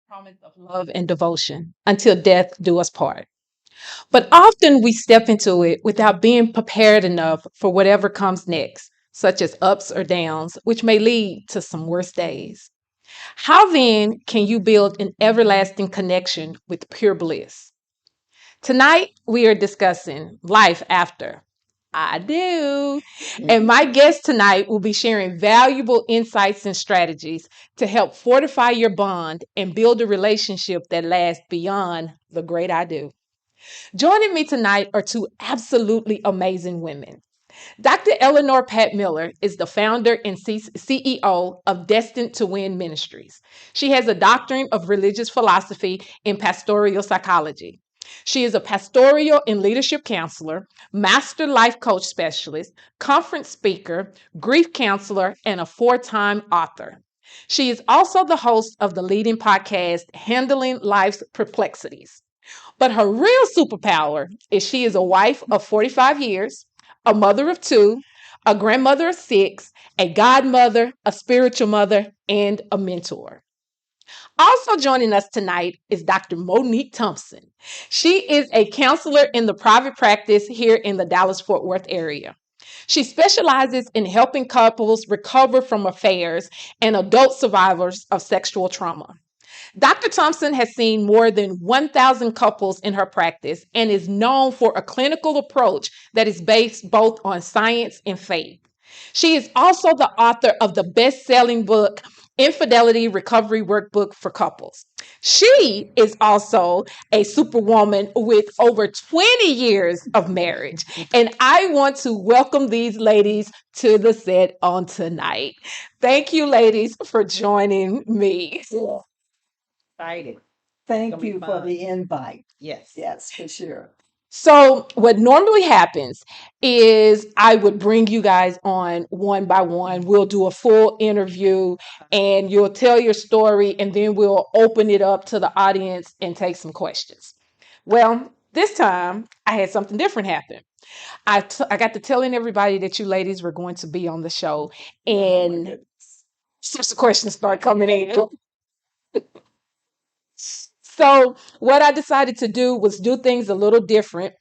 promise of love and devotion until death do us part. But often we step into it without being prepared enough for whatever comes next, such as ups or downs, which may lead to some worse days. How then can you build an everlasting connection with pure bliss? Tonight, we are discussing life after. I do. And my guest tonight will be sharing valuable insights and strategies to help fortify your bond and build a relationship that lasts beyond the great I do. Joining me tonight are two absolutely amazing women. Dr. Eleanor Pat Miller is the founder and CEO of Destined to Win Ministries. She has a doctorate of religious philosophy in pastoral psychology. She is a pastoral and leadership counselor, master life coach specialist, conference speaker, grief counselor, and a four-time author. She is also the host of the leading podcast, Handling Life's Perplexities. But her real superpower is she is a wife of 45 years, a mother of two, a grandmother of six, a godmother, a spiritual mother, and a mentor. Also joining us tonight is Dr. Monique Thompson. She is a counselor in the private practice here in the Dallas-Fort Worth area. She specializes in helping couples recover from affairs and adult survivors of sexual trauma. Dr. Thompson has seen more than 1,000 couples in her practice and is known for a clinical approach that is based both on science and faith. She is also the author of the best-selling book, Infidelity Recovery Workbook for Couples. She is also a superwoman with over 20 years of marriage. And I want to welcome these ladies to the set on tonight. Thank you, ladies, for joining me. Excited. Thank you for the invite. Yes. Yes, for sure. So, what normally happens is I would bring you guys on one by one. We'll do a full interview and you'll tell your story, and then we'll open it up to the audience and take some questions. Well, this time I had something different happen. I got to telling everybody that you ladies were going to be on the show, and sorts of questions start coming in. So, what I decided to do was do things a little different.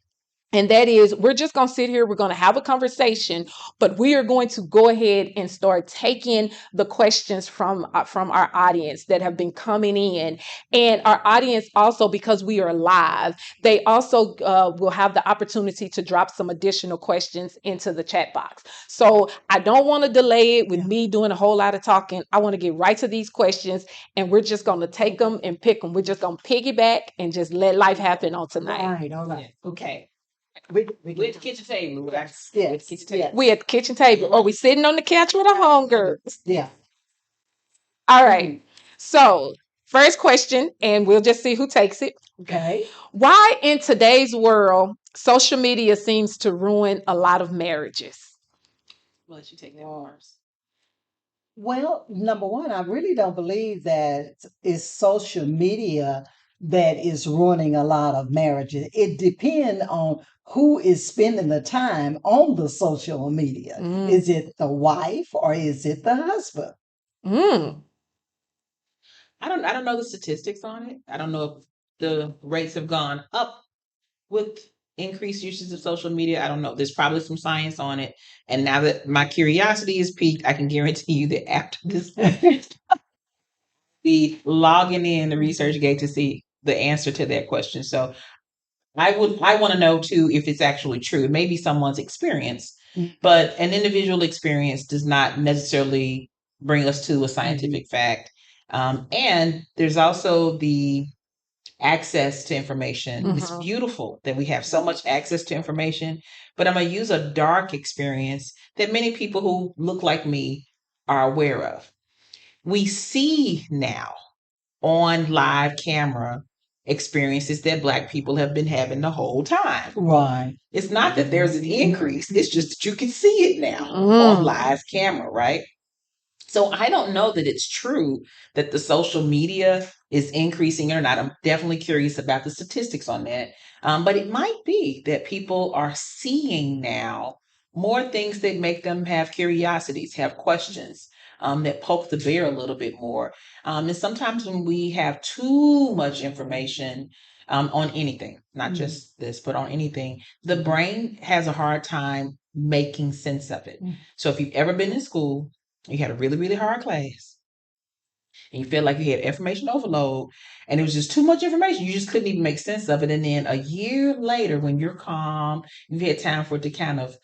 And that is, we're just going to sit here, we're going to have a conversation, but we are going to go ahead and start taking the questions from our audience that have been coming in. And our audience also, because we are live, they also will have the opportunity to drop some additional questions into the chat box. So I don't want to delay it with me doing a whole lot of talking. I want to get right to these questions, and we're just going to take them and pick them. We're just going to piggyback and just let life happen on tonight. All right. Okay. We We're at the kitchen table. Yes, We're at the yes, kitchen table. yes. We at the kitchen table, or we sitting on the couch with our homegirls. Yeah. All right. So, first question, and we'll just see who takes it. Okay. Why in today's world social media seems to ruin a lot of marriages? We'll let you take that first. Well, number one, I really don't believe that it's social media that is ruining a lot of marriages. It depends on who is spending the time on the social media. Mm. Is it the wife or is it the husband? Mm. I don't know the statistics on it. I don't know if the rates have gone up with increased usage of social media. I don't know. There's probably some science on it. And now that my curiosity is piqued, I can guarantee you that after this be logging in the research gate to see the answer to that question. So I want to know too if it's actually true. It may be someone's experience, but an individual experience does not necessarily bring us to a scientific fact. And there's also the access to information. It's Mhm. beautiful that we have so much access to information, but I'm going to use a dark experience that many people who look like me are aware of. We see now on live camera experiences that Black people have been having the whole time. Right. It's not that there's an increase, it's just that you can see it now on live camera, right? So I don't know that it's true that the social media is increasing or not. I'm definitely curious about the statistics on that. But it might be that people are seeing now more things that make them have curiosities, have questions. that poke the bear a little bit more. And sometimes when we have too much information on anything, not just this, but on anything, the brain has a hard time making sense of it. So if you've ever been in school, you had a really, really hard class, and you feel like you had information overload and it was just too much information. You just couldn't even make sense of it. And then a year later, when you're calm, you've had time for it to kind of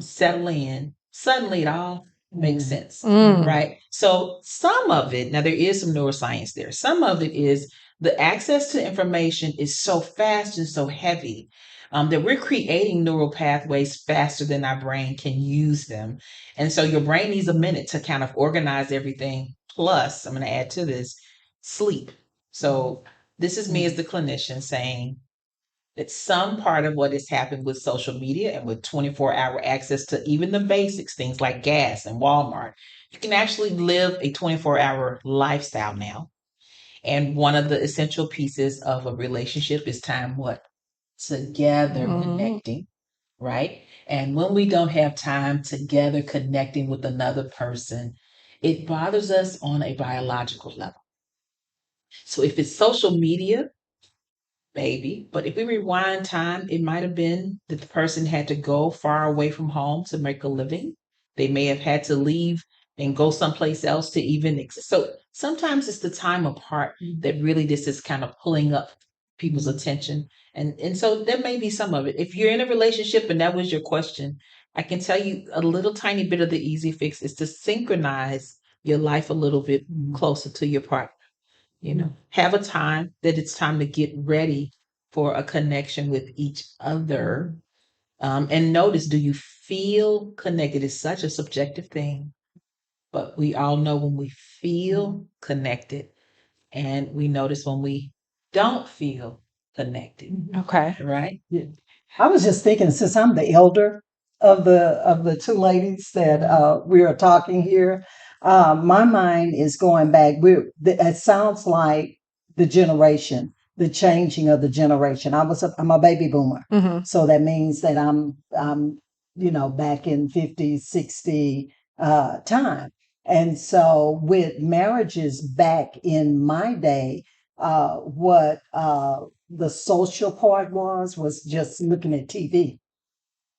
settle in, suddenly it all makes sense, right? So some of it, now there is some neuroscience there. Some of it is the access to information is so fast and so heavy that we're creating neural pathways faster than our brain can use them. And so your brain needs a minute to kind of organize everything. Plus, I'm going to add to this sleep. So this is me as the clinician saying that some part of what has happened with social media and with 24-hour access to even the basics, things like gas and Walmart, you can actually live a 24-hour lifestyle now. And one of the essential pieces of a relationship is time what? Together connecting, right? And when we don't have time together connecting with another person, it bothers us on a biological level. So if it's social media, maybe, but if we rewind time, it might have been that the person had to go far away from home to make a living. They may have had to leave and go someplace else to even exist. So sometimes it's the time apart that really this is kind of pulling up people's attention. And so there may be some of it. If you're in a relationship and that was your question, I can tell you a little tiny bit of the easy fix is to synchronize your life a little bit closer to your partner. Have a time that it's time to get ready for a connection with each other. And notice, do you feel connected? It's such a subjective thing, but we all know when we feel connected, and we notice when we don't feel connected. Okay. Right? Yeah. I was just thinking, since I'm the elder of the two ladies that we are talking here, my mind is going back. It sounds like the generation, the changing of the generation. I'm a baby boomer, so that means that I'm back in 50, 60 time. And so with marriages back in my day, what the social part was just looking at TV.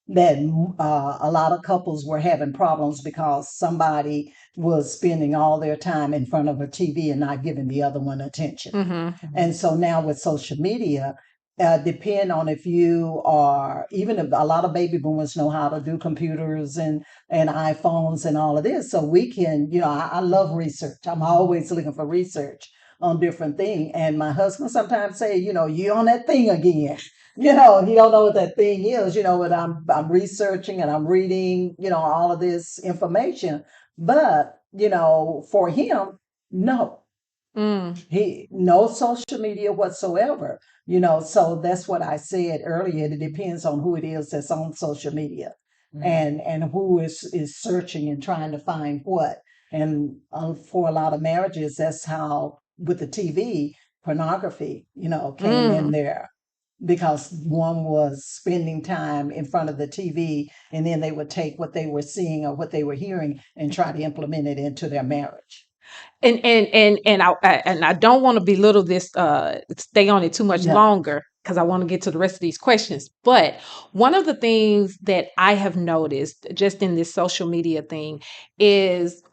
That a lot of couples were having problems because somebody was spending all their time in front of a TV and not giving the other one attention. And so now with social media, depend on if you are, even if a lot of baby boomers know how to do computers and iPhones and all of this. So we can, I love research. I'm always looking for research on different things. And my husband sometimes say, you on that thing again. He don't know what that thing is, but I'm researching and I'm reading, all of this information. But, for him, no. He no social media whatsoever, so that's what I said earlier. It depends on who it is that's on social media and who is searching and trying to find what. And for a lot of marriages, that's how with the TV pornography, came in there because one was spending time in front of the TV and then they would take what they were seeing or what they were hearing and try to implement it into their marriage. And I don't want to belittle this, stay on it too much Yeah. longer because I want to get to the rest of these questions. But one of the things that I have noticed just in this social media thing is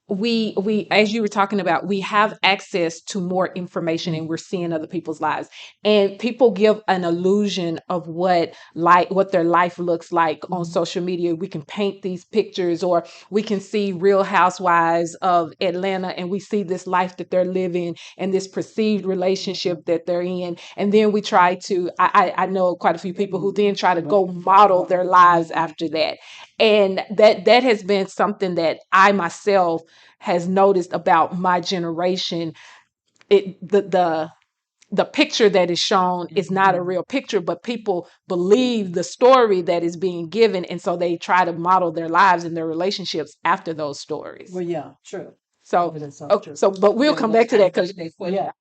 we as you were talking about, we have access to more information and we're seeing other people's lives, and people give an illusion of what their life looks like on social media. We can paint these pictures, or we can see Real Housewives of Atlanta and we see this life that they're living and this perceived relationship that they're in, and then we try to I know quite a few people who then try to go model their lives after that. And that has been something that I myself has noticed about my generation. The picture that is shown is not a real picture, but people believe the story that is being given, and so they try to model their lives and their relationships after those stories. Well, yeah, true. So, It is so oh, true. so but we'll come back to that because Yeah.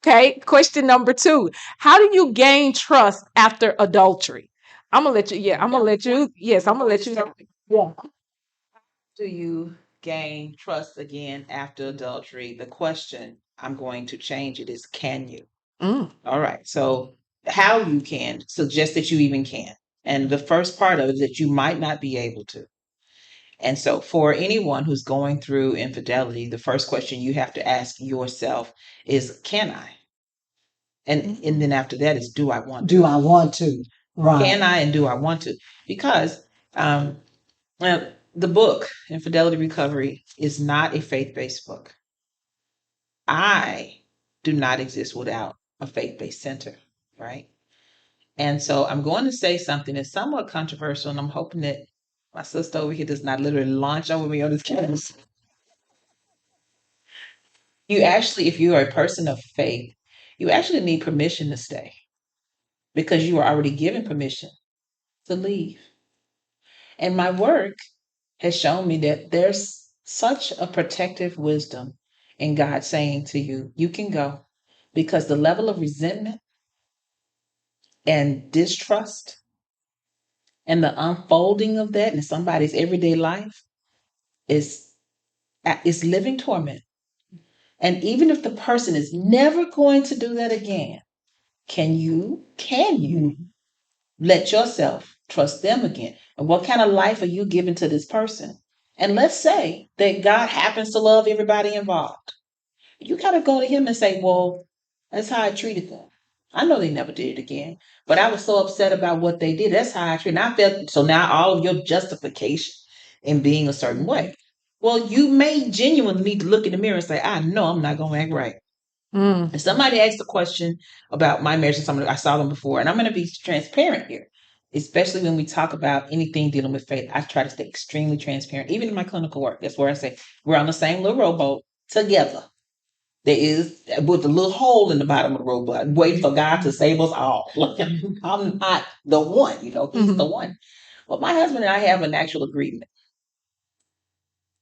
okay. Question number 2: how do you gain trust after adultery? I'm gonna let you. Yeah, I'm gonna let you. Yes, I'm gonna let you. Yeah. Do you gain trust again after adultery? The question, I'm going to change it, is can you? All right. So, how you can suggest that you even can. And the first part of it is that you might not be able to. And so, for anyone who's going through infidelity, the first question you have to ask yourself is, can I? And then after that is, do I want to? Do I want to? Right. Can I and do I want to? Because well, the book, Infidelity Recovery, is not a faith based book. I do not exist without a faith based center, right? And so I'm going to say something that's somewhat controversial, and I'm hoping that my sister over here does not literally launch over me on this campus. You actually, if you are a person of faith, you actually need permission to stay because you are already given permission to leave. And my work has shown me that there's such a protective wisdom in God saying to you, you can go, because the level of resentment and distrust and the unfolding of that in somebody's everyday life is living torment. And even if the person is never going to do that again, can you let yourself trust them again? And what kind of life are you giving to this person? And let's say that God happens to love everybody involved. You got to go to him and say, well, that's how I treated them. I know they never did it again, but I was so upset about what they did. That's how I treated. And I felt so now all of your justification in being a certain way. Well, you may genuinely need to look in the mirror and say, I know I'm not going to act right. If somebody asked a question about my marriage and somebody I saw them before, and I'm going to be transparent here, especially when we talk about anything dealing with faith. I try to stay extremely transparent, even in my clinical work. That's where I say we're on the same little rowboat together. There is with a little hole in the bottom of the rowboat, waiting for God to save us all. I'm not the one, He's the one. But my husband and I have an actual agreement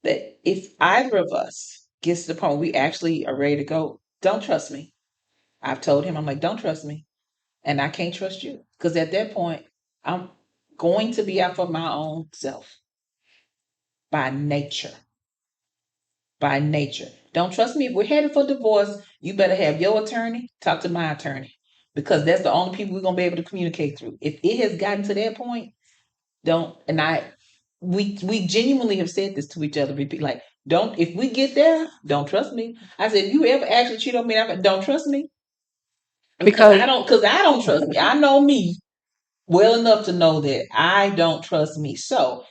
that if either of us gets to the point where we actually are ready to go, don't trust me. I've told him, I'm like, don't trust me. And I can't trust you. Because at that point, I'm going to be out for my own self by nature. By nature. Don't trust me. If we're headed for divorce, you better have your attorney talk to my attorney. Because that's the only people we're going to be able to communicate through. If it has gotten to that point, don't, and we genuinely have said this to each other, repeat, like, don't, if we get there, don't trust me. I said, if you ever actually cheat on me, don't trust me. Because I don't trust me. I know me well enough to know that I don't trust me. So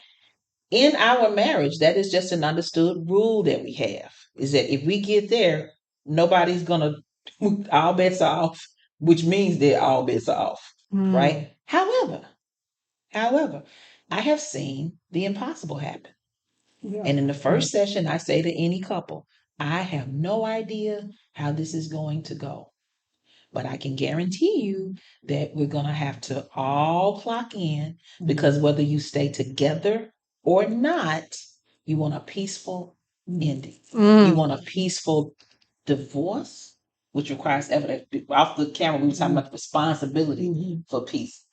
in our marriage, that is just an understood rule that we have, is that if we get there, nobody's gonna all bets are off, which means that all bets are off. Right? However, I have seen the impossible happen. Yeah. And in the first session, I say to any couple, I have no idea how this is going to go. But I can guarantee you that we're going to have to all clock in, because whether you stay together or not, you want a peaceful ending. You want a peaceful divorce, which requires evidence. Off the camera, we were talking about the responsibility for peace.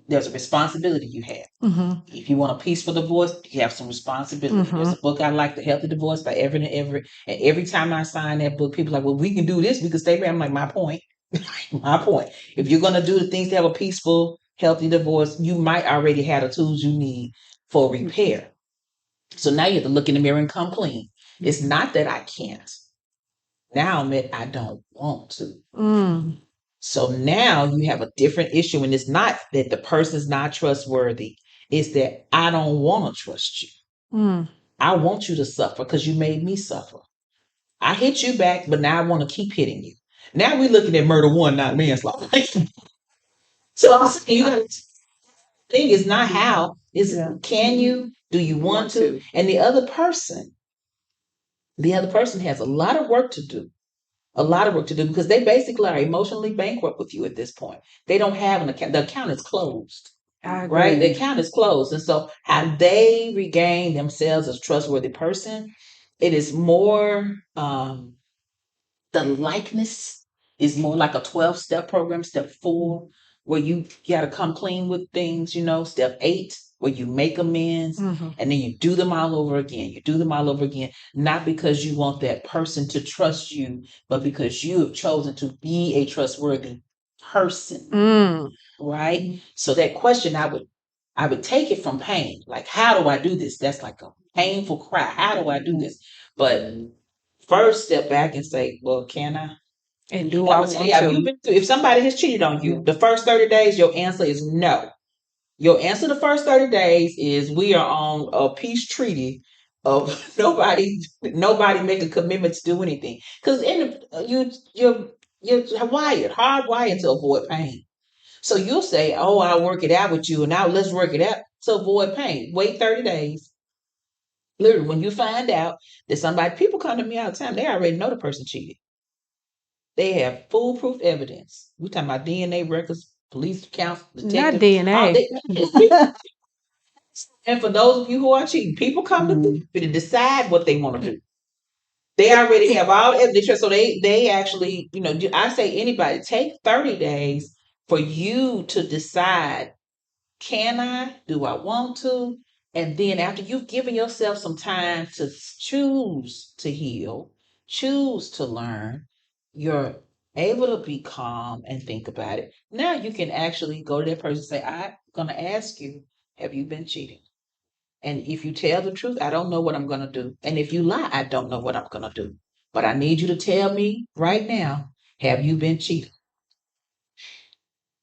There's a responsibility you have. If you want a peaceful divorce, you have some responsibility. There's a book I like, The Healthy Divorce by Everett and Everett. And every time I sign that book, people are like, well, we can do this, we can stay married. I'm like, my point. My point. If you're going to do the things to have a peaceful, healthy divorce, you might already have the tools you need for repair. So now you have to look in the mirror and come clean. It's not that I can't. Now I admit I don't want to. So now you have a different issue, and it's not that the person's not trustworthy. It's that I don't want to trust you. I want you to suffer because you made me suffer. I hit you back, but now I want to keep hitting you. Now we're looking at murder one, not manslaughter. So I'm saying, thing is not how, it's can you, do you want to? And the other person has a lot of work to do. A lot of work to do, because they basically are emotionally bankrupt with you at this point. They don't have an account. The account is closed. Right? The account is closed. And so how they regain themselves as a trustworthy person, it is more the likeness is more like a 12-step program. Step 4, where you got to come clean with things, Step 8, where you make amends Mhm. and then you do them all over again. You do them all over again, not because you want that person to trust you, but because you have chosen to be a trustworthy person, Mm. right? So that question, I would take it from pain. Like, how do I do this? That's like a painful cry. How do I do this? But first, step back and say, well, can I? And do And I'm I gonna tell want you, have to? you been through, if somebody has cheated on you, the first 30 days, your answer is no. Your answer the first 30 days is we are on a peace treaty of nobody make a commitment to do anything. Because you're hardwired to avoid pain. So you'll say, oh, I'll work it out with you, and now let's work it out to avoid pain. Wait 30 days. Literally, when you find out that people come to me all the time, they already know the person cheated. They have foolproof evidence. We're talking about DNA records, police accounts, Not detectives. DNA. And for those of you who are cheating, people come to therapy to decide what they want to do. They already have all the evidence, so they actually, I say anybody take 30 days for you to decide, can I? Do I want to? And then after you've given yourself some time to choose to heal, choose to learn, you're able to be calm and think about it. Now you can actually go to that person and say, I'm going to ask you, have you been cheating? And if you tell the truth, I don't know what I'm going to do. And if you lie, I don't know what I'm going to do. But I need you to tell me right now, have you been cheating?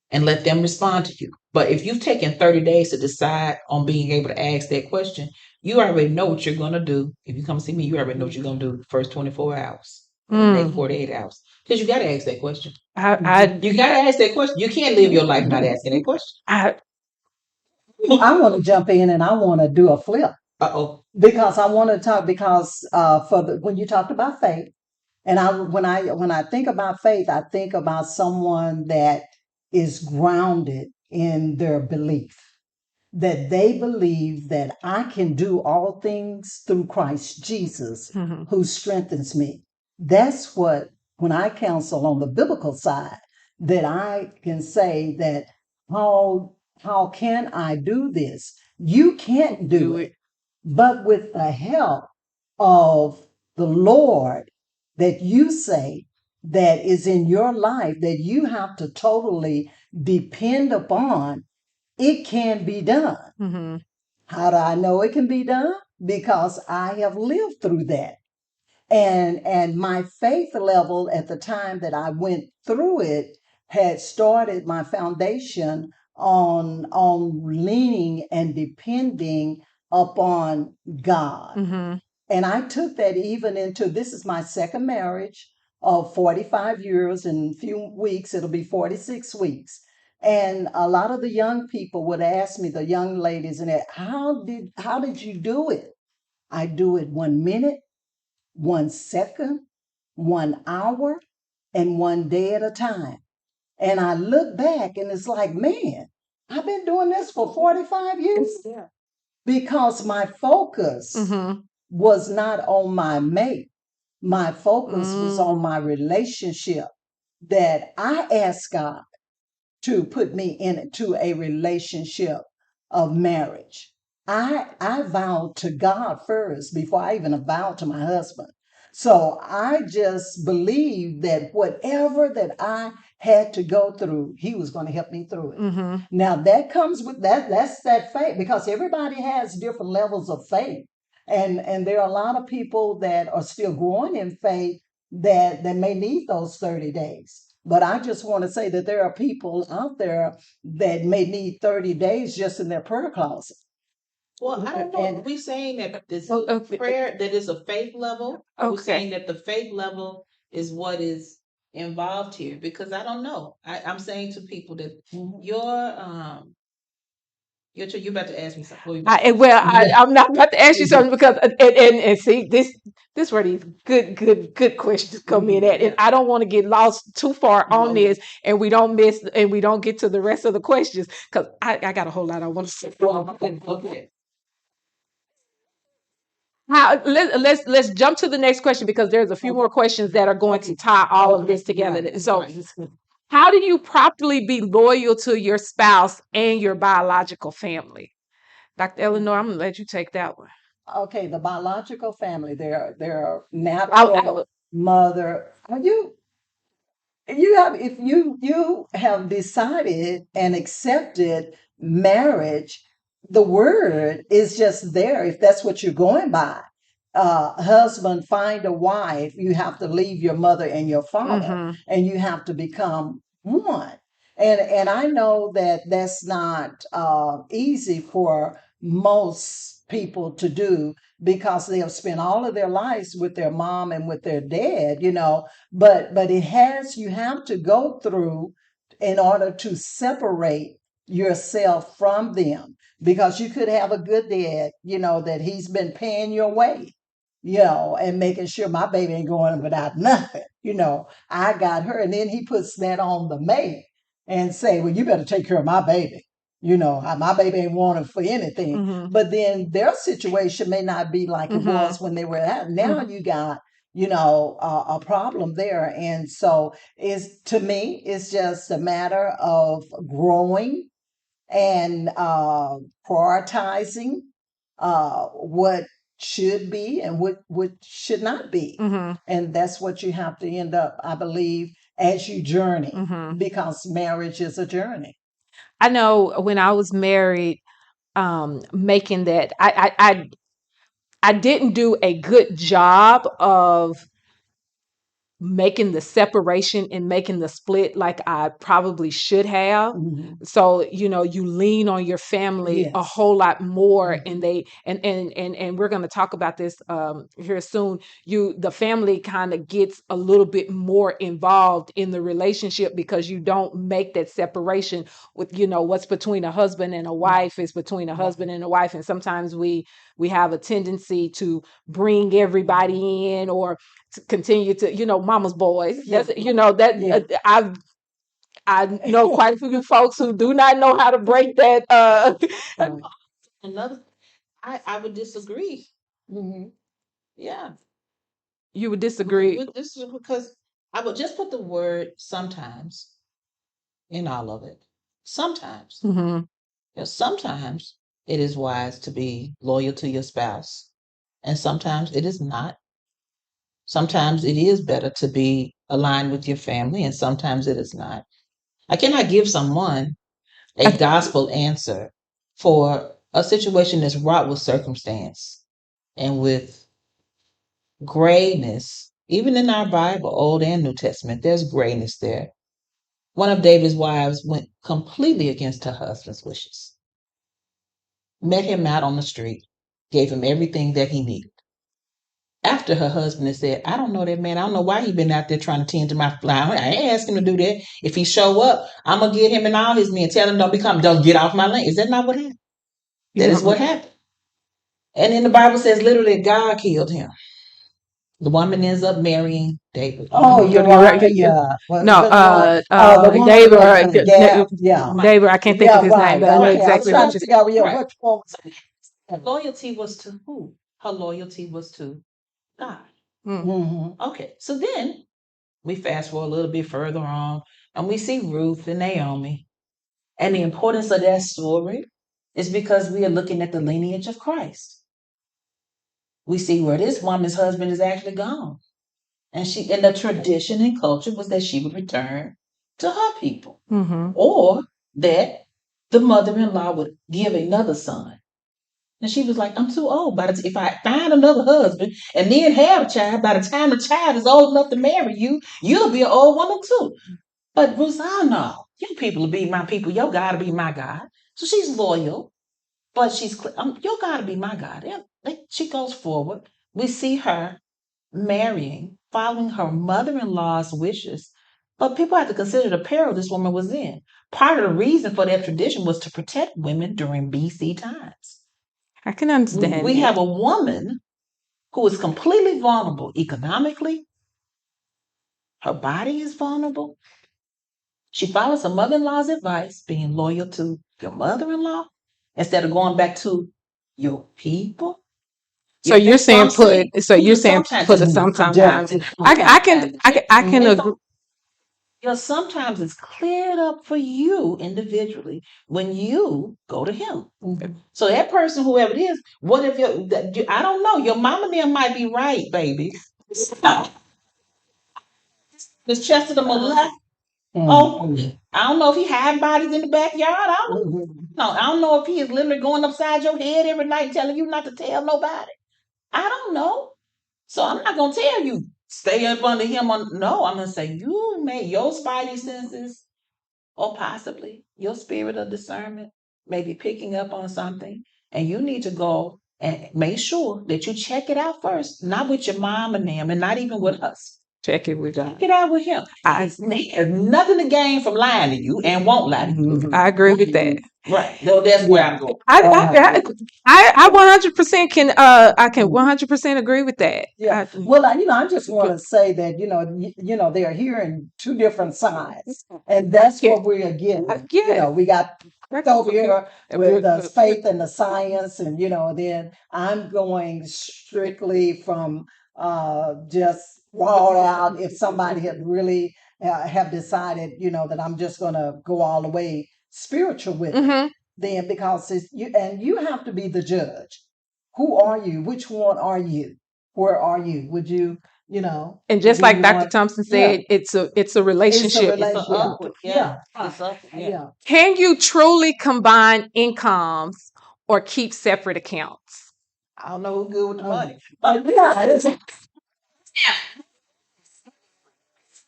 And let them respond to you. But if you've taken 30 days to decide on being able to ask that question, you already know what you're going to do. If you come see me, you already know what you're going to do the first 24 hours, the next 48 hours. Because you got to ask that question. You got to ask that question. You can't live your life not asking that question. I want to jump in and I want to do a flip Uh-oh. because I want to talk when you talked about faith, and when I think about faith, I think about someone that is grounded in their belief, that they believe that I can do all things through Christ Jesus Mhm. who strengthens me. That's what, when I counsel on the biblical side, that I can say that how can I do this? You can't do it, but with the help of the Lord that you say that is in your life that you have to totally depend upon, it can be done. Mhm. How do I know it can be done? Because I have lived through that. And my faith level at the time that I went through it had started my foundation on leaning and depending upon God. Mhm. And I took that even into, this is my second marriage of 45 years. In a few weeks, it'll be 46 weeks. And a lot of the young people would ask me, the young ladies, and how did you do it? I do it 1 minute, 1 second, 1 hour, and 1 day at a time. And I look back and it's like, man, I've been doing this for 45 years Yeah. because my focus Mhm. was not on my mate. My focus was on Mm. my relationship, that I asked God to put me into a relationship of marriage. I vowed to God first before I even vowed to my husband. So I just believed that whatever that I had to go through, he was going to help me through it. Mhm. Now that comes with that's that faith, because everybody has different levels of faith. And there are a lot of people that are still growing in faith that may need those 30 days. But I just want to say that there are people out there that may need 30 days just in their prayer closet. Well, I don't know. Are we saying that this prayer, that is a faith level? Are we saying that the faith level is what is involved here? Because I don't know. I'm saying to people that you're about to ask me something. I'm not about to ask you something because and see this where these good questions come in at, and I don't want to get lost too far on this, and we don't get to the rest of the questions because I got a whole lot I want to say. Okay. Let's jump to the next question because there's a few more questions that are going to tie all of this together. So, how do you properly be loyal to your spouse and your biological family? Dr. Eleanor, I'm gonna let you take that one. Okay, the biological family, their I natural mother. Are you have decided and accepted marriage, the word is just there if that's what you're going by. Husband, find a wife, you have to leave your mother and your father, Mhm. and you have to become one. And I know that that's not easy for most people to do, because they have spent all of their lives with their mom and with their dad, but you have to go through in order to separate yourself from them, because you could have a good dad, that he's been paying your way, and making sure my baby ain't going without nothing. I got her, and then he puts that on the maid and say, well, you better take care of my baby. My baby ain't wanting for anything. Mhm. But then their situation may not be like it Mhm. was when they were out. Now you got a problem there. And so to me, it's just a matter of growing and prioritizing what should be and what should not be. Mhm. And that's what you have to end up, I believe, as you journey, Mhm. because marriage is a journey. I know when I was married, making that I didn't do a good job of making the separation and making the split like I probably should have. Mhm. So, you lean on your family a Yes. whole lot more, Mhm. and they and we're going to talk about this here soon. The family kind of gets a little bit more involved in the relationship, because you don't make that separation with, what's between a husband and a wife is between a husband and a wife. And sometimes we have a tendency to bring everybody in, or to continue to, mama's boys. Yeah. That's, that Yeah. I know quite a few folks who do not know how to break that. Another, I would disagree. Mhm. Yeah. You would disagree. This is because I would just put the word sometimes in all of it. Sometimes. Hmm. Sometimes it is wise to be loyal to your spouse, and sometimes it is not. Sometimes it is better to be aligned with your family, and sometimes it is not. I cannot give someone a gospel answer for a situation that's wrought with circumstance and with grayness. Even in our Bible, Old and New Testament, there's grayness there. One of David's wives went completely against her husband's wishes, met him out on the street, gave him everything that he needed. After her husband had said, I don't know that man. I don't know why he been out there trying to tend to my flower. I ain't asked him to do that. If he show up, I'm going to get him and all his men. Tell him don't get off my land. Is that not what happened? That is what happened. And then the Bible says literally God killed him. The woman ends up marrying David. Oh, you're right. Yeah. No, The woman David, was in the gap. Yeah. David, I can't think Yeah, of his name, right. but I know Okay. I was exactly trying what to you figure out, right. which one was it? Her loyalty was to who? Her loyalty was to God. Mhm. Okay, so then we fast forward a little bit further on, and we see Ruth and Naomi. And the importance of that story is because we are looking at the lineage of Christ. We see where this woman's husband is actually gone. And the tradition and culture was that she would return to her people, Mm-hmm. or that the mother-in-law would give another son. And she was like, I'm too old. If I find another husband and then have a child, by the time the child is old enough to marry you, you'll be an old woman too. But Ruth, no, your people will be my people. Your God will be my God. So she's loyal, but your God will be my God. She goes forward. We see her marrying, following her mother-in-law's wishes. But people have to consider the peril this woman was in. Part of the reason for that tradition was to protect women during BC times. I can understand. We have a woman who is completely vulnerable economically. Her body is vulnerable. She follows her mother-in-law's advice, being loyal to your mother-in-law instead of going back to your people. So you're saying put. So you're saying put a sometimes. I can agree. sometimes it's cleared up for you individually when you go to him. So that person, whoever it is, what if I don't know, your mama and them might be right, baby. This chest of the molest. Oh, I don't know if he hiding bodies in the backyard. I don't know. No, I don't know if he is literally going upside your head every night telling you not to tell nobody. I don't know. So I'm not gonna tell you stay up under him. No, I'm gonna say you may your spidey senses, or possibly your spirit of discernment may be picking up on something, and you need to go and make sure that you check it out first, not with your mom and them, and not even with us. Check it with God. Check it out with him. He has nothing to gain from lying to you and won't lie to you. I agree with that. Right. So that's where I'm going. I 100% can I can 100% agree with that. Yeah. Well, I just want to say that they're hearing two different sides, and that's what we're getting. We got over here with the faith and the science, and then I'm going strictly from just raw out. If somebody had really have decided, that I'm just going to go all the way spiritual with it, then because you have to be the judge. Who are you? Which one are you? Where are you? Would you, And just like Dr. Thompson said, it's a relationship. Yeah. Can you truly combine incomes or keep separate accounts? I don't know who's good with the money. I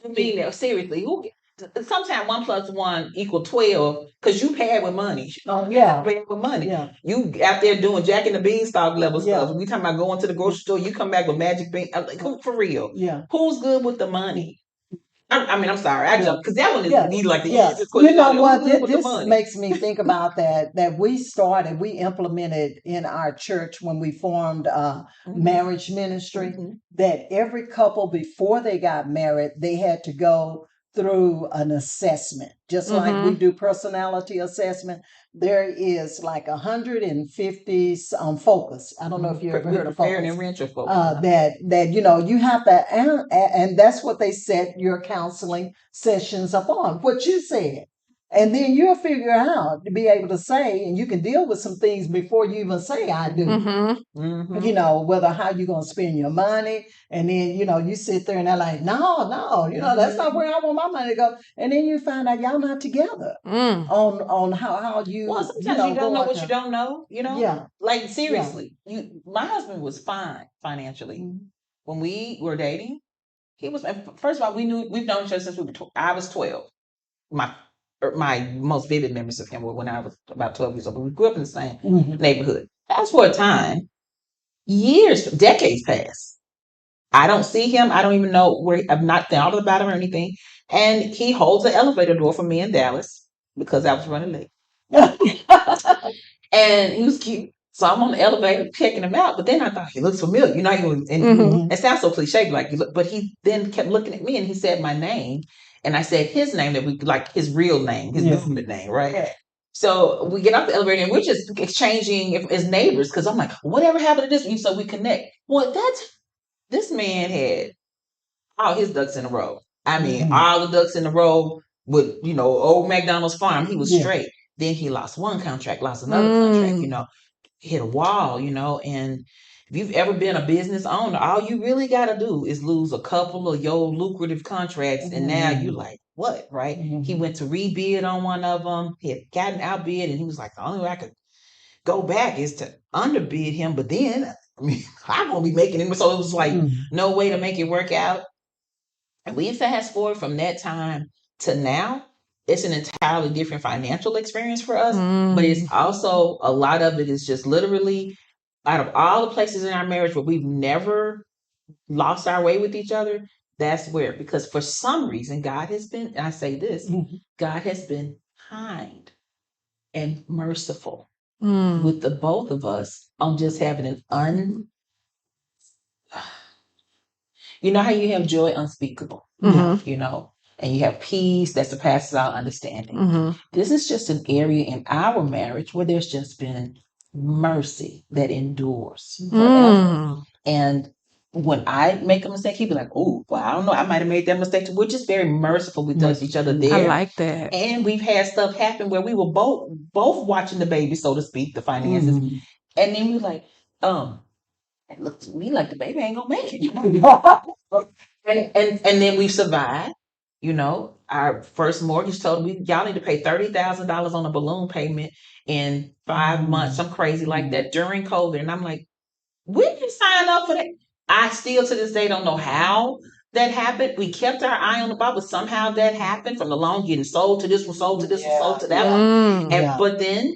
mean, seriously, sometimes 1 + 1 = 12 because you paired with money. Paired with money. Yeah. You out there doing Jack and the Beanstalk level stuff. We talking about going to the grocery store. You come back with magic bean. Like, for real. Yeah. Who's good with the money? I'm sorry. I jumped because that one is like the easiest question. You know what? This makes me think about that we implemented in our church when we formed marriage ministry, that every couple before they got married, they had to go through an assessment, just like we do personality assessment. There is like 150 focus. I don't know if you ever heard of focus. That you have to, and that's what they set your counseling sessions upon. What you said. And then you'll figure out to be able to say, and you can deal with some things before you even say I do. Whether how you're going to spend your money. And then, you sit there and they're like, no, that's not where I want my money to go. And then you find out y'all not together on how you. Well, sometimes you don't know what you don't know, Yeah. Like, seriously, my husband was fine financially. When we were dating, he was, first of all, we've known each other since I was 12. My most vivid memories of him were when I was about 12 years old. But we grew up in the same neighborhood. Fast forward time, decades pass. I don't see him. I don't even know where. I've not thought about him or anything. And he holds the elevator door for me in Dallas because I was running late. And he was cute. So I'm on the elevator checking him out. But then I thought he looks familiar. It sounds so cliche, like you look. But he then kept looking at me and he said my name. And I said his name, that we like his real name, his government name, right? Yeah. So we get off the elevator and we're just exchanging as neighbors because I'm like, whatever happened to this? And so we connect. Well, this man had all his ducks in a row. I mean, all the ducks in a row with, old McDonald's farm. He was straight. Then he lost one contract, lost another contract, hit a wall, and if you've ever been a business owner, all you really got to do is lose a couple of your lucrative contracts. And now you like, what, right? He went to rebid on one of them. He had gotten outbid. And he was like, the only way I could go back is to underbid him. But then, I won't be making it. So it was like, no way to make it work out. And we fast forward from that time to now. It's an entirely different financial experience for us, but it's also a lot of it is just literally out of all the places in our marriage where we've never lost our way with each other. That's where, because for some reason, God has been, and I say this, God has been kind and merciful with the both of us on just having an you know how you have joy unspeakable, and you have peace that surpasses all understanding. This is just an area in our marriage where there's just been mercy that endures forever. And when I make a mistake, he'd be like, "Oh, well, I don't know. I might have made that mistake too." We're just very merciful with each other I there. like that. And we've had stuff happen where we were both watching the baby, so to speak, the finances. Mhm. And then we like, it looked to me like the baby ain't gonna make it. And then we survived. Our first mortgage told me y'all need to pay $30,000 on a balloon payment in 5 months, some crazy like that during COVID. And I'm like, we didn't sign up for that. I still to this day don't know how that happened. We kept our eye on the ball, but somehow that happened from the loan getting sold to this one, sold to this one, sold to that one. Mm. But then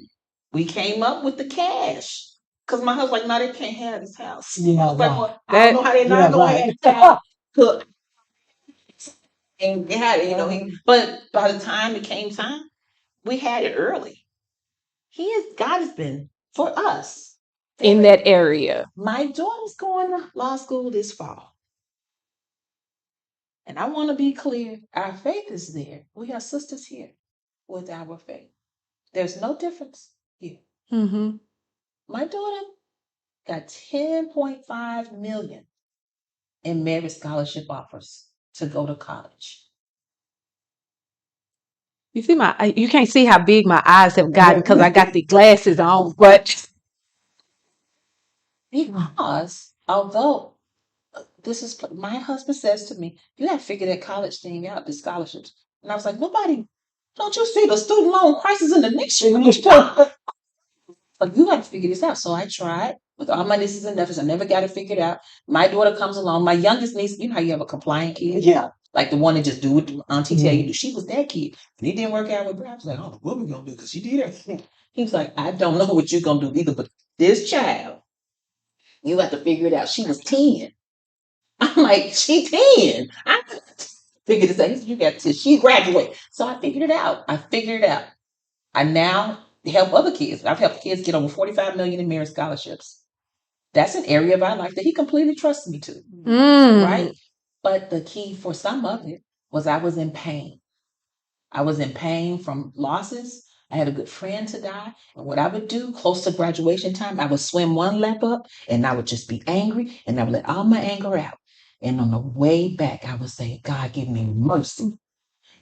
we came up with the cash. Because my husband's like, no, they can't have this house. I was like, well, I don't know how they're not going to have this house. Look, and they had it, but by the time it came time, we had it early. God has been for us. In that area. My daughter's going to law school this fall. And I want to be clear, our faith is there. We are sisters here with our faith. There's no difference here. Mm-hmm. My daughter got $10.5 million in merit scholarship offers to go to college. You see you can't see how big my eyes have gotten because I got the glasses on, but because although my husband says to me, you got to figure that college thing out, the scholarships. And I was like, don't you see the student loan crisis in the nation? Like, you got to figure this out. So I tried with all my nieces and nephews. I never got it figured out. My daughter comes along. My youngest niece, you know how you have a compliant kid? Yeah. Like the one that just do what the auntie tell you to do. She was that kid. And it didn't work out with her. I was like, oh, what are we going to do? Because she did everything. He was like, I don't know what you're going to do either, but this child, you have to figure it out. She was 10. I'm like, she 10. I figured this out. He said, you got to, she graduated. So I figured it out. I now help other kids. I've helped kids get over $45 million in merit scholarships. That's an area of our life that he completely trusts me to. Right? But the key for some of it was I was in pain. I was in pain from losses. I had a good friend to die. And what I would do close to graduation time, I would swim one lap up and I would just be angry and I would let all my anger out. And on the way back, I would say, God, give me mercy.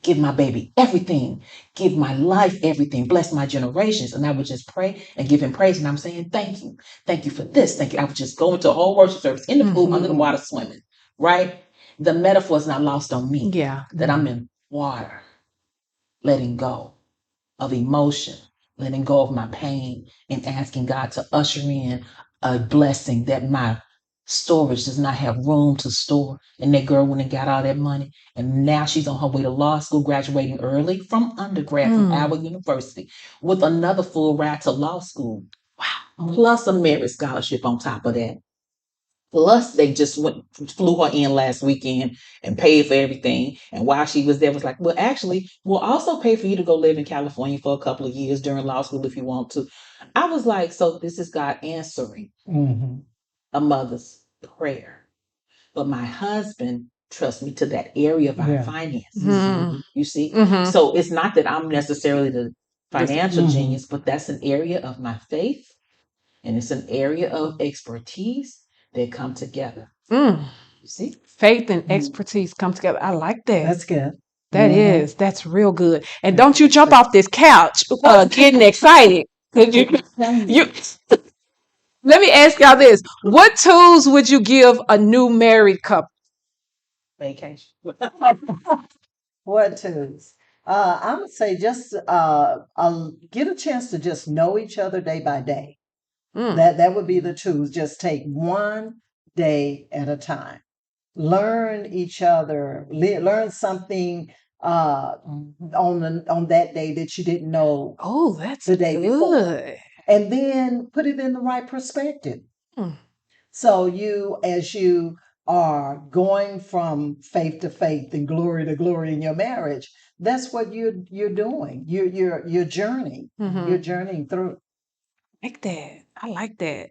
Give my baby everything. Give my life everything. Bless my generations. And I would just pray and give him praise. And I'm saying, thank you. Thank you for this. Thank you. I would just go into a whole worship service in the pool, under the water, swimming. Right? The metaphor is not lost on me. Yeah. That I'm in water, letting go of emotion, letting go of my pain, and asking God to usher in a blessing that my storage does not have room to store. And that girl went and got all that money, and now she's on her way to law school, graduating early from undergrad from our university with another full ride to law school. Wow. Plus a merit scholarship on top of that. Plus, they just flew her in last weekend and paid for everything. And while she was there, was like, well, actually, we'll also pay for you to go live in California for a couple of years during law school if you want to. I was like, so this is God answering a mother's prayer. But my husband trusts me to that area of our finances. You see? So it's not that I'm necessarily the financial genius, but that's an area of my faith. And it's an area of expertise that come together. You see? Faith and expertise come together. I like that. That's good. That's real good. And don't you jump off this couch getting excited. You let me ask y'all this. What tools would you give a new married couple? Vacation. What tools? I would say just get a chance to just know each other day by day. That would be the tools. Just take one day at a time. Learn each other. Learn something on that day that you didn't know. Oh, that's the day before. good. And then put it in the right perspective. So as you are going from faith to faith and glory to glory in your marriage, that's what you're doing. You're journeying. You're journeying through. I like that.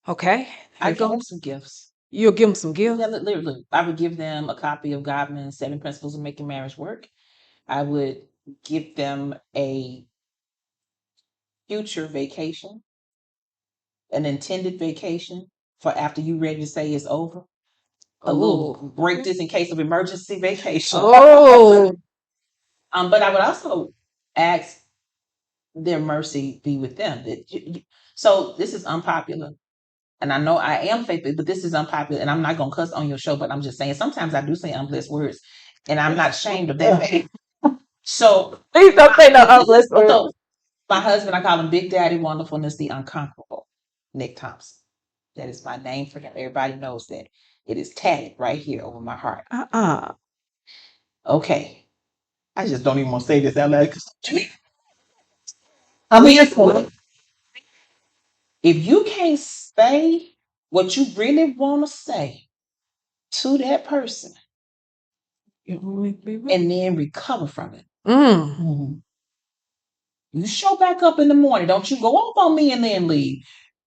Okay. I give them some gifts. You'll give them some gifts? Yeah, literally. I would give them a copy of Godman's 7 Principles of Making Marriage Work. I would give them a future vacation, an intended vacation for after you ready to say it's over. A little break this in case of emergency vacation. Oh. But I would also ask their mercy be with them. So this is unpopular. And I know I am faithful, but this is unpopular. And I'm not going to cuss on your show, but I'm just saying sometimes I do say unblessed words. And I'm not ashamed of that. So Please don't say no unblessed words. So my husband, I call him Big Daddy Wonderfulness, the Unconquerable, Nick Thompson. That is my name for him. Everybody knows that. It is tatted right here over my heart. Okay. I just don't even want to say this out loud. If you can't say what you really want to say to that person and then recover from it, you show back up in the morning. Don't you go off on me and then leave.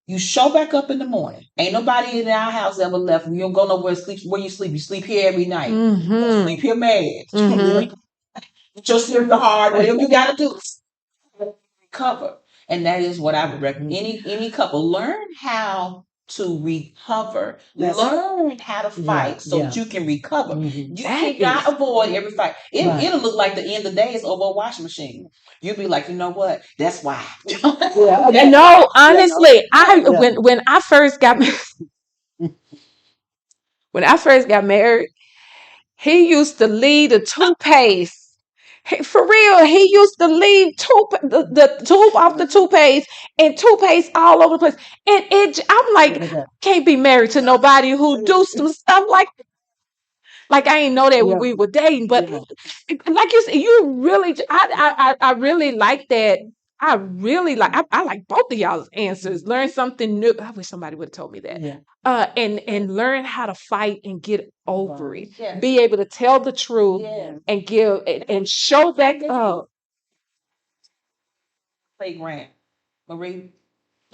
You show back up in the morning. Ain't nobody in our house ever left. You don't go nowhere to sleep. Where you sleep? You sleep here every night. You sleep here mad. Just sleep the hard. Whatever you got to do. Recover. And that is what I would recommend. Any couple, learn how to recover. Learn how to fight so that you can recover. You cannot avoid every fight. It'll look like the end of the day is over a washing machine. You'll be like, you know what? That's why. No, honestly, when I first got married, he used to leave the toothpaste. For real, he used to leave the tube off the toothpaste and toothpaste all over the place. And I'm like, can't be married to nobody who do some stuff like I ain't know that when we were dating. But like you said, you really, I really like that. I really like. I like both of y'all's answers. Learn something new. I wish somebody would have told me that. And learn how to fight and get over it. Be able to tell the truth and give and show back up. Playground, Marie.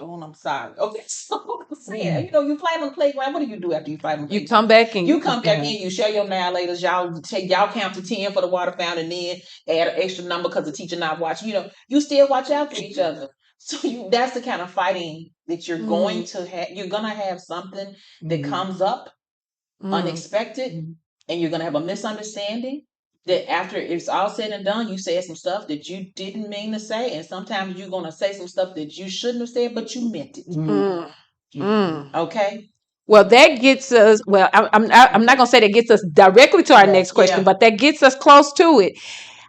Oh, I'm sorry. Okay, so I'm saying, you play on the playground. What do you do after you fight on the playground? You come back and you share your annihilators. Y'all count to 10 for the water fountain, and then add an extra number because the teacher not watching. You still watch out for each other. So that's the kind of fighting that you're going to have. You're gonna have something that comes up unexpected, and you're gonna have a misunderstanding. That after it's all said and done, you said some stuff that you didn't mean to say, and sometimes you're gonna say some stuff that you shouldn't have said, but you meant it. Okay. Well, that gets us. Well, I'm not gonna say that gets us directly to our next question, but that gets us close to it.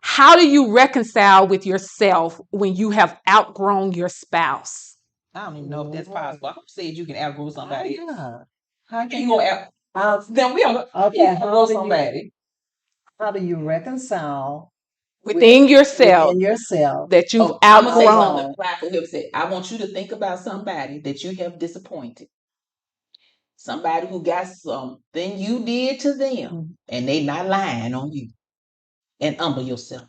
How do you reconcile with yourself when you have outgrown your spouse? I don't even know if that's possible. I said you can outgrow somebody. How can you go then we don't outgrow somebody? How do you reconcile within yourself that you've outgrown? I want you to think about somebody that you have disappointed. Somebody who got something you did to them and they not lying on you. And humble yourself.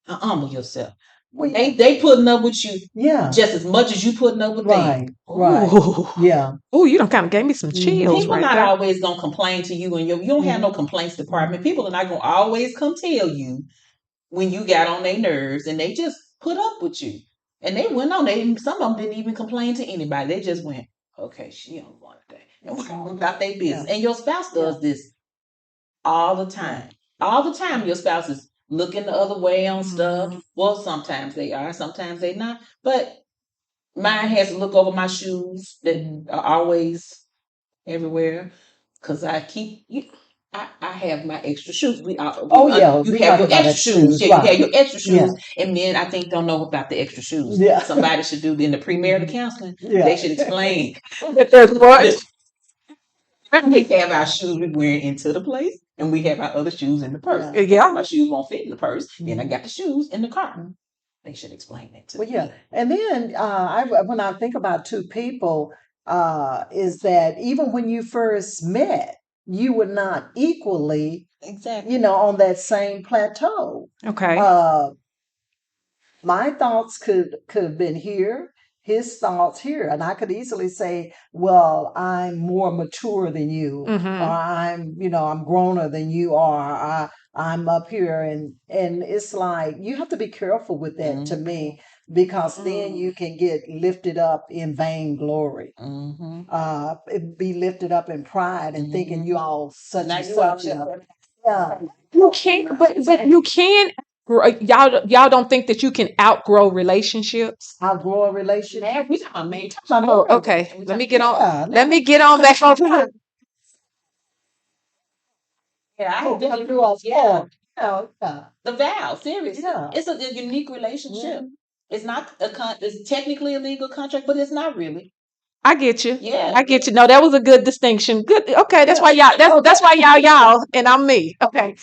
Humble yourself. Well, they putting up with you just as much as you putting up with them. Right. Yeah. Oh, you don't kind of gave me some chills. People not always gonna complain to you, and you don't have no complaints department. People are not gonna always come tell you when you got on their nerves, and they just put up with you. And they went on. Some of them didn't even complain to anybody. They just went, okay, she don't want that, and went on about their business. And your spouse does this all the time. All the time, your spouse is looking the other way on stuff. Well, sometimes they are, sometimes they not. But mine has to look over my shoes that are always everywhere because I have my extra shoes. You have your extra shoes. You have your extra shoes, and men I think don't know about the extra shoes. Somebody should do in the premarital counseling. They should explain that there's what. We have our shoes we wear into the place, and we have our other shoes in the purse. My shoes won't fit in the purse. Then I got the shoes in the car. They should explain that to me. And then when I think about two people, is that even when you first met, you were not equally, on that same plateau. Okay. My thoughts could have been here, his thoughts here, and I could easily say, well, I'm more mature than you, or I'm growner than you are, I'm up here, and it's like you have to be careful with that to me, because then you can get lifted up in vainglory. Be lifted up in pride and thinking you all such Now and you all such. Yeah. You can't, but you can. Y'all don't think that you can outgrow relationships? Outgrow a relationship. Man, we talking marriage. Oh, okay. Let me get on. Yeah, Let me get on back on time. Yeah, I Oh, have we do a yeah. yeah. The vow, seriously. Yeah. It's a unique relationship. Mhm. It's not it's technically a legal contract, but it's not really. I get you. Yeah. I get you. No, that was a good distinction. Good. Okay, that's Yeah. why y'all. That's why y'all, and I'm me. Okay.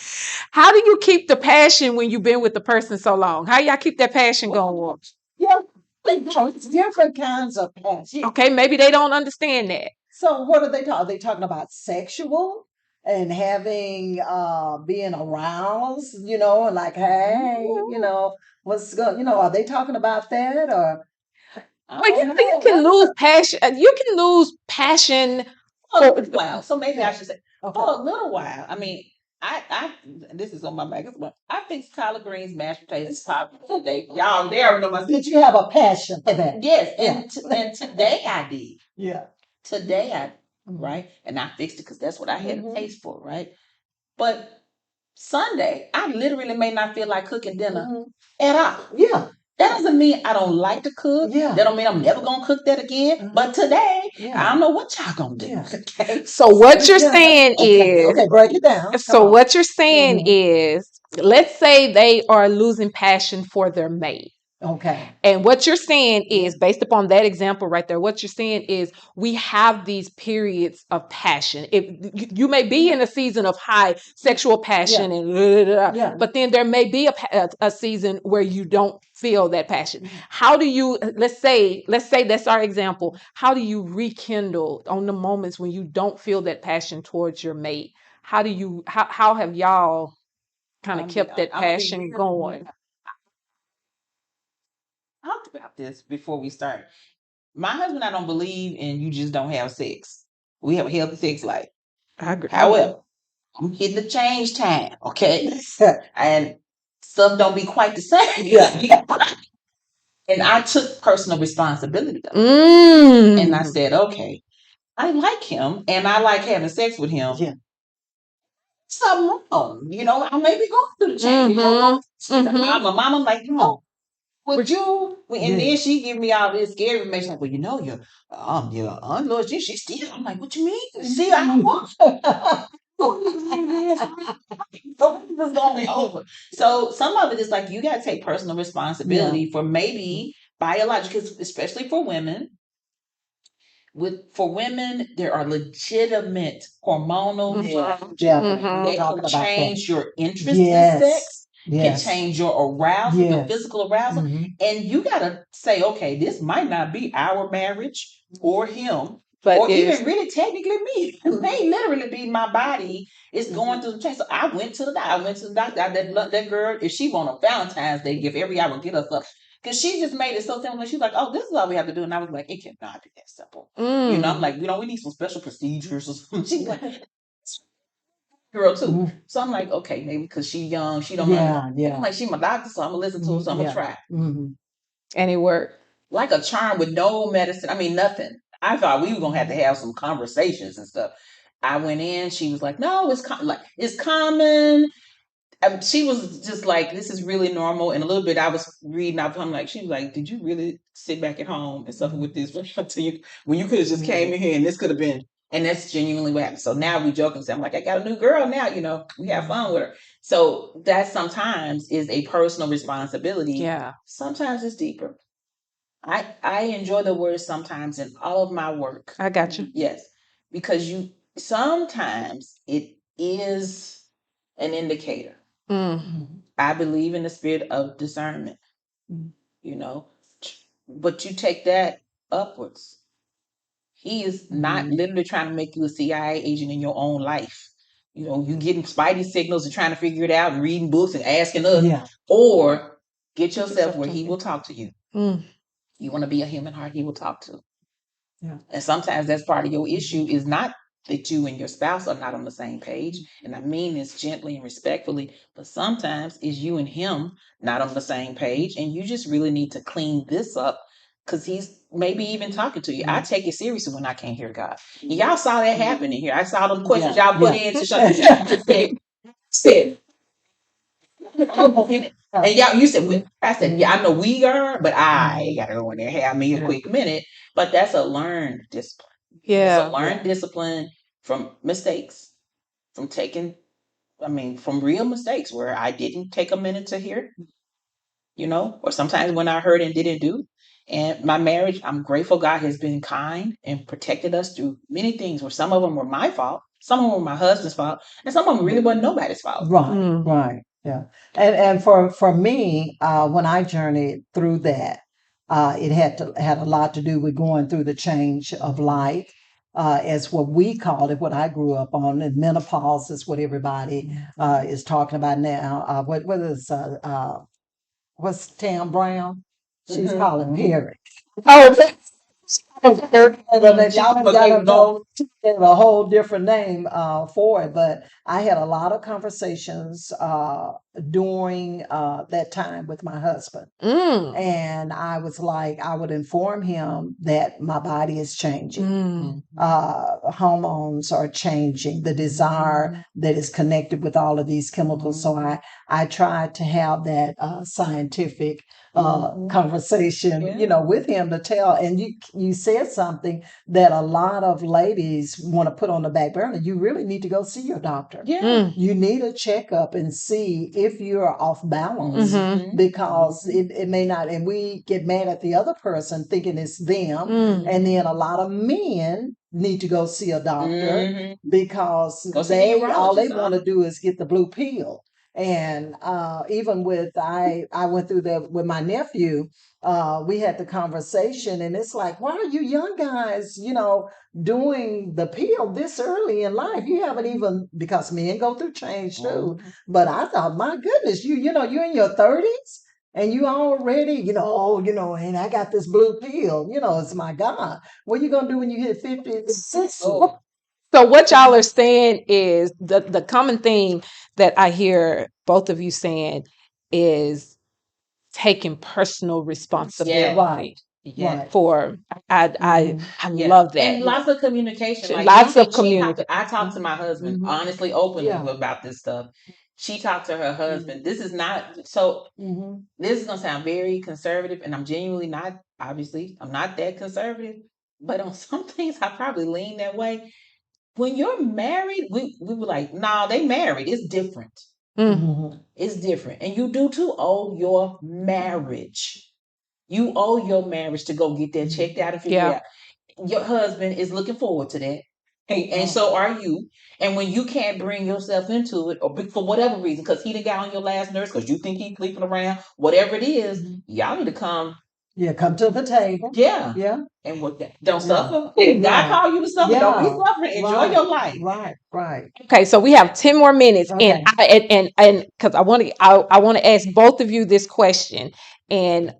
How do you keep the passion when you've been with the person so long? How y'all keep that passion going? Yeah. It's different kinds of passion. Okay, maybe they don't understand that. So what are they talking? Are they talking about sexual and having being aroused, and like, hey, what's going, are they talking about that or But you can lose passion. You can lose passion. For a little while. So maybe I should say Okay. for a little while. I mean, I this is on my magazine. I fixed collard greens, mashed potatoes, pop today. Y'all, they already know my. Did you have a passion for that? Yes, Yeah. and today I did. Yeah. Today I right, and I fixed it because that's what I had a taste for, right? But Sunday, I literally may not feel like cooking dinner at all. Yeah. That doesn't mean I don't like to cook. Yeah. That don't mean I'm never gonna cook that again. But today, Yeah. I don't know what y'all gonna do. Yeah. Okay. So what you're saying is, Okay, break it down. so what you're saying is, let's say they are losing passion for their mate. Okay. And what you're saying is, based upon that example right there, what you're saying is we have these periods of passion. If you may be in a season of high sexual passion and but then there may be a season where you don't feel that passion. How do you, let's say that's our example. How do you rekindle on the moments when you don't feel that passion towards your mate? How do you, how have y'all kind of kept that passion going? Talked about this before we start. My husband, I don't believe in you just don't have sex. We have a healthy sex life. I agree. However, I'm hitting the change time, okay? And stuff don't be quite the same. Yeah. And I took personal responsibility. And I said, okay, I like him and I like having sex with him. Yeah. Something wrong. I may be going through the change. My mama like, no. Would you? And then she give me all this scary information. Like, well, your unlord, she still. I'm like, what you mean? See, I want. This is only over. So some of it is like you got to take personal responsibility for maybe biological, especially for women. For women, there are legitimate hormonal they can change your interest in sex. Can change your arousal, your physical arousal. And you got to say, okay, this might not be our marriage or him, or even really technically me. It may literally be my body is going through the change. So I went to the doctor. That girl, if she want a Valentine's Day gift, every hour get us up. Because she just made it so simple. She's like, oh, this is all we have to do. And I was like, it cannot be that simple. I'm like, we need some special procedures or something. She's like, girl too. So I'm like, okay, maybe because she's young, she don't know. I'm like, she's my doctor, so I'm gonna listen to her, so I'm gonna try. And it worked. Like a charm with no medicine. I mean, nothing. I thought we were gonna have to have some conversations and stuff. I went in, she was like, no, it's common. She was just like, this is really normal. And a little bit, I was reading up. I'm like, she was like, did you really sit back at home and suffer with this when you could have just came in here and this could have been, and that's genuinely what happened. So now we joke and say, I'm like, I got a new girl now, we have fun with her. So that sometimes is a personal responsibility. Yeah. Sometimes it's deeper. I enjoy the word sometimes in all of my work. I got you. Yes. Because sometimes it is an indicator. I believe in the spirit of discernment, but you take that upwards. He is not literally trying to make you a CIA agent in your own life. You getting spidey signals and trying to figure it out and reading books and asking us, or get yourself where he will talk to you. You want to be a human heart, he will talk to. Yeah. And sometimes that's part of your issue is not that you and your spouse are not on the same page. And I mean this gently and respectfully, but sometimes it's you and him not on the same page. And you just really need to clean this up because he's maybe even talking to you. I take it seriously when I can't hear God. And y'all saw that happen in here. I saw them questions y'all put in to shut said. And y'all, you said, I said, yeah, I know we are, but I gotta go in there, have me a quick minute. But that's a learned discipline. It's a learned discipline from mistakes, from from real mistakes where I didn't take a minute to hear, or sometimes when I heard and didn't do. And my marriage, I'm grateful God has been kind and protected us through many things where some of them were my fault, some of them were my husband's fault, and some of them really wasn't nobody's fault. Right, right. Yeah. And for me, when I journeyed through that, it had a lot to do with going through the change of life. As what we call it, what I grew up on, and menopause is what everybody is talking about now. What's Tam Brown? She's calling Perry. Oh, Y'all got a whole different name for it, but I had a lot of conversations during that time with my husband. And I was like, I would inform him that my body is changing. Hormones are changing, the desire that is connected with all of these chemicals. So I tried to have that scientific conversation, with him to tell. And you said something that a lot of ladies want to put on the back burner. You really need to go see your doctor. You need a checkup and see if you're off balance, because it may not. And we get mad at the other person thinking it's them. And then a lot of men need to go see a doctor because all they want to do is get the blue pill. And even with I went through that with my nephew. We had the conversation, and it's like, why are you young guys, doing the pill this early in life? You haven't even, because men go through change too. But I thought, my goodness, you're in your 30s. And you already, and I got this blue pill, it's my God. What are you going to do when you hit 50, 60? So what y'all are saying is the common theme that I hear both of you saying is taking personal responsibility for. I love that. And lots of communication. Like, Lots of communication. I talk to my husband honestly, openly about this stuff. She talked to her husband. This is not so. This is gonna sound very conservative, and I'm genuinely not. Obviously, I'm not that conservative, but on some things, I probably lean that way. When you're married, we were like, nah, they married. It's different. It's different, and you do too owe your marriage. You owe your marriage to go get that checked out and figure out. Your husband is looking forward to that. And so are you. And when you can't bring yourself into it, or for whatever reason, because he done got on your last nerves, because you think he's sleeping around, whatever it is, y'all need to come. Yeah, come to the table. Yeah. And what that don't suffer. If God call you to suffer, don't be suffering. Enjoy your life. Right. Okay, so we have 10 more minutes, and because I want to ask both of you this question, and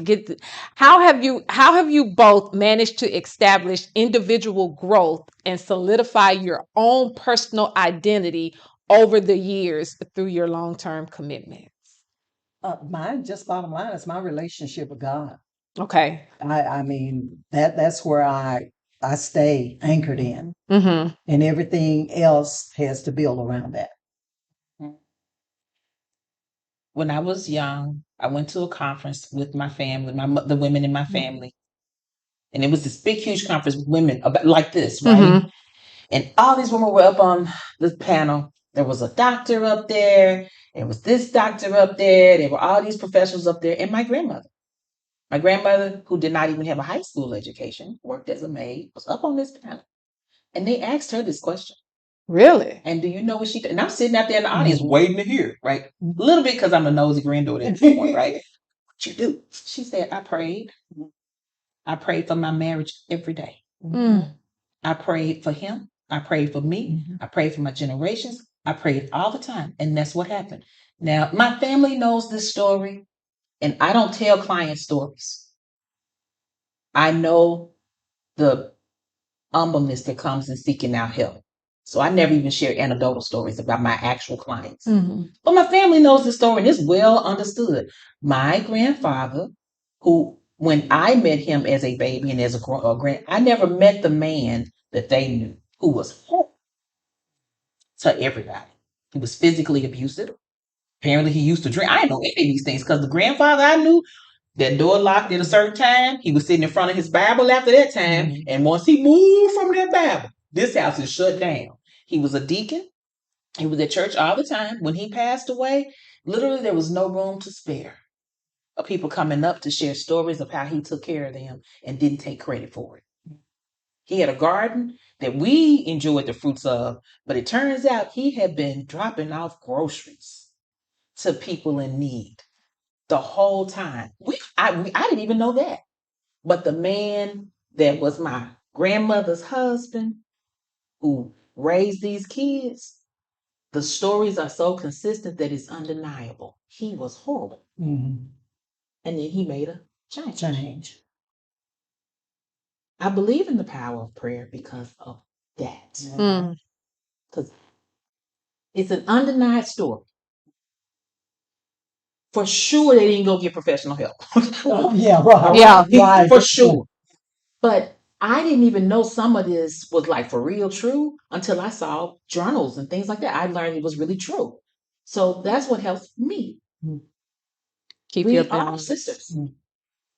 get how have you both managed to establish individual growth and solidify your own personal identity over the years through your long-term commitment? Mine, just bottom line, is my relationship with God. Okay. I mean, that's where I stay anchored in, and everything else has to build around that. When I was young, I went to a conference with my family, the women in my family, and it was this big, huge conference with women about like this, right? And all these women were up on the panel. There was a doctor up there. There was this doctor up there. There were all these professionals up there, and my grandmother. My grandmother, who did not even have a high school education, worked as a maid, was up on this panel. And they asked her this question. Really? And do you know what she did? And I'm sitting out there in the audience waiting to hear, right? A little bit because I'm a nosy granddaughter at this point, right? What you do? She said, I prayed. I prayed for my marriage every day. I prayed for him. I prayed for me. I prayed for my generations. I prayed all the time. And that's what happened. Now, my family knows this story, and I don't tell client stories. I know humbleness that comes in seeking out help. So I never even share anecdotal stories about my actual clients. But my family knows the story and it's well understood. My grandfather, who, when I met him as a baby and as I never met the man that they knew who was horrible to everybody. He was physically abusive. Apparently, he used to drink. I didn't know any of these things because the grandfather I knew, that door locked at a certain time. He was sitting in front of his Bible after that time. And once he moved from that Bible, this house is shut down. He was a deacon. He was at church all the time. When he passed away, literally there was no room to spare of people coming up to share stories of how he took care of them and didn't take credit for it. He had a garden that we enjoyed the fruits of, but it turns out he had been dropping off groceries to people in need the whole time. I didn't even know that. But the man that was my grandmother's husband, who raised these kids, the stories are so consistent that it's undeniable. He was horrible. And then he made a change. I believe in the power of prayer because of that. Because it's an undenied story. For sure, they didn't go get professional help. Right. For sure. But I didn't even know some of this was like for real true until I saw journals and things like that. I learned it was really true. So that's what helps me. Keep We your are balance. sisters.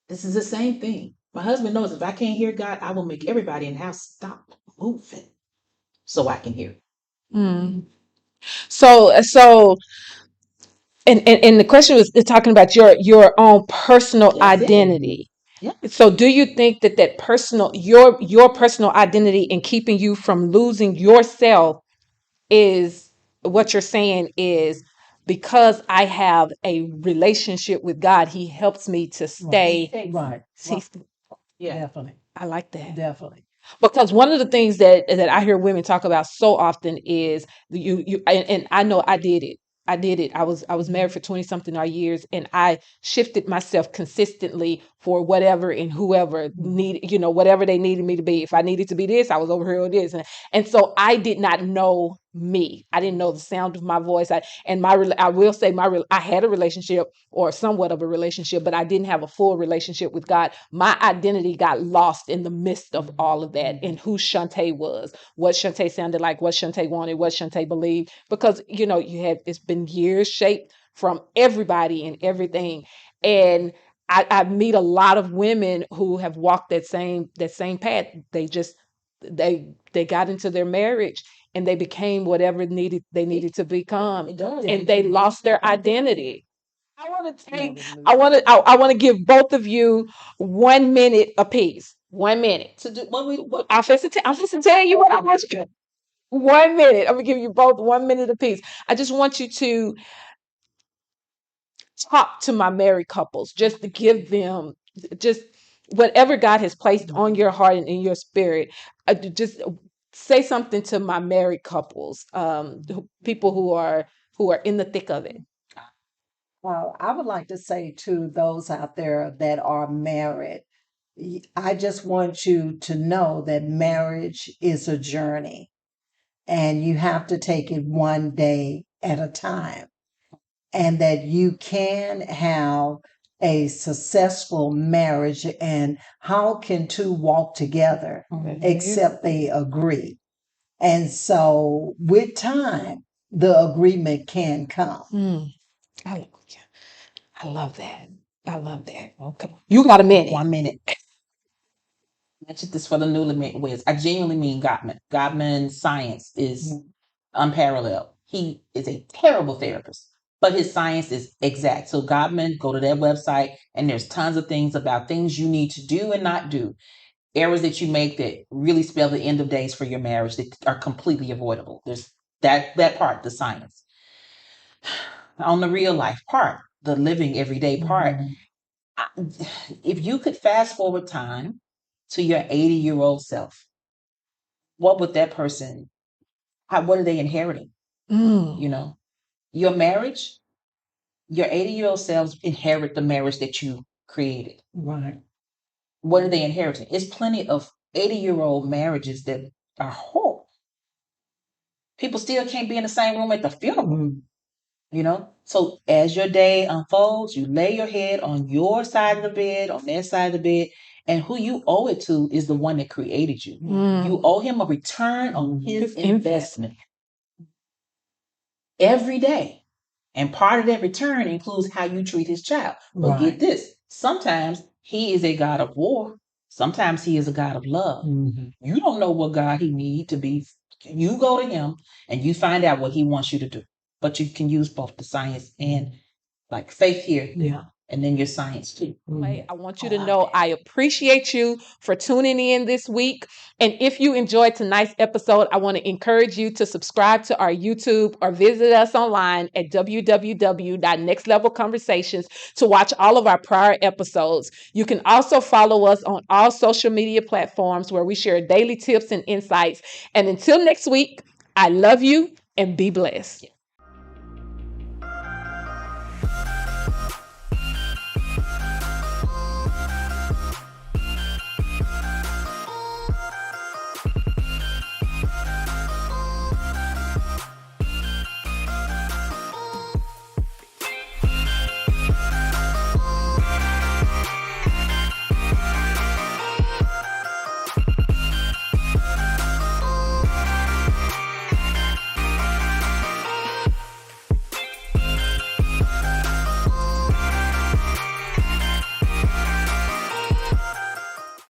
This is the same thing. My husband knows if I can't hear God, I will make everybody in the house stop moving so I can hear. So and the question was talking about your own personal identity. Yeah. So do you think that personal your personal identity in keeping you from losing yourself is what you're saying is because I have a relationship with God, he helps me to stay Right. Yeah. Definitely. I like that. Definitely. Because one of the things that I hear women talk about so often is you and I know I did it. I was married for 20 something odd years and I shifted myself consistently for whatever and whoever needed, whatever they needed me to be. If I needed to be this, I was over here on this. And so I did not know me. I didn't know the sound of my voice. I will say I had a relationship or somewhat of a relationship, but I didn't have a full relationship with God. My identity got lost in the midst of all of that and who Shantae was, what Shantae sounded like, what Shantae wanted, what Shantae believed, because, it's been years shaped from everybody and everything. And I meet a lot of women who have walked that same path. They got into their marriage and they became whatever they needed to become, and they lost their identity. I want to give both of you 1 minute apiece. 1 minute to do what I'm just telling you what I want you. 1 minute. I'm gonna give you both 1 minute apiece. I just want you to talk to my married couples, just to give them just whatever God has placed on your heart and in your spirit. Just say something to my married couples, people who are in the thick of it. I would like to say to those out there that are married, I just want you to know that marriage is a journey and you have to take it one day at a time, and that you can have a successful marriage. And how can two walk together except they agree? And so with time, the agreement can come. I love that. I love that. Okay. You got a minute. 1 minute. Mentioned this for the newly wiz. I genuinely mean Gottman. Gottman's science is unparalleled. He is a terrible therapist, but his science is exact. So Gottman, go to their website, and there's tons of things about things you need to do and not do. Errors that you make that really spell the end of days for your marriage that are completely avoidable. There's that part, the science. On the real life part, the living everyday part, if you could fast forward time to your 80-year-old self, what would that person, what are they inheriting? Your marriage, your 80-year-old selves inherit the marriage that you created. Right. What are they inheriting? It's plenty of 80-year-old marriages that are horrible. People still can't be in the same room at the funeral. You know, so as your day unfolds, you lay your head on your side of the bed, on their side of the bed, and who you owe it to is the one that created you. You owe him a return on his investment every day. And part of that return includes how you treat his child. But get this, sometimes he is a God of war. Sometimes he is a God of love. You don't know what God he needs to be. You go to him and you find out what he wants you to do. But you can use both the science and like faith here. Yeah. And then your science too. I want you to know I appreciate you for tuning in this week. And if you enjoyed tonight's episode, I want to encourage you to subscribe to our YouTube or visit us online at www.nextlevelconversations to watch all of our prior episodes. You can also follow us on all social media platforms where we share daily tips and insights. And until next week, I love you and be blessed.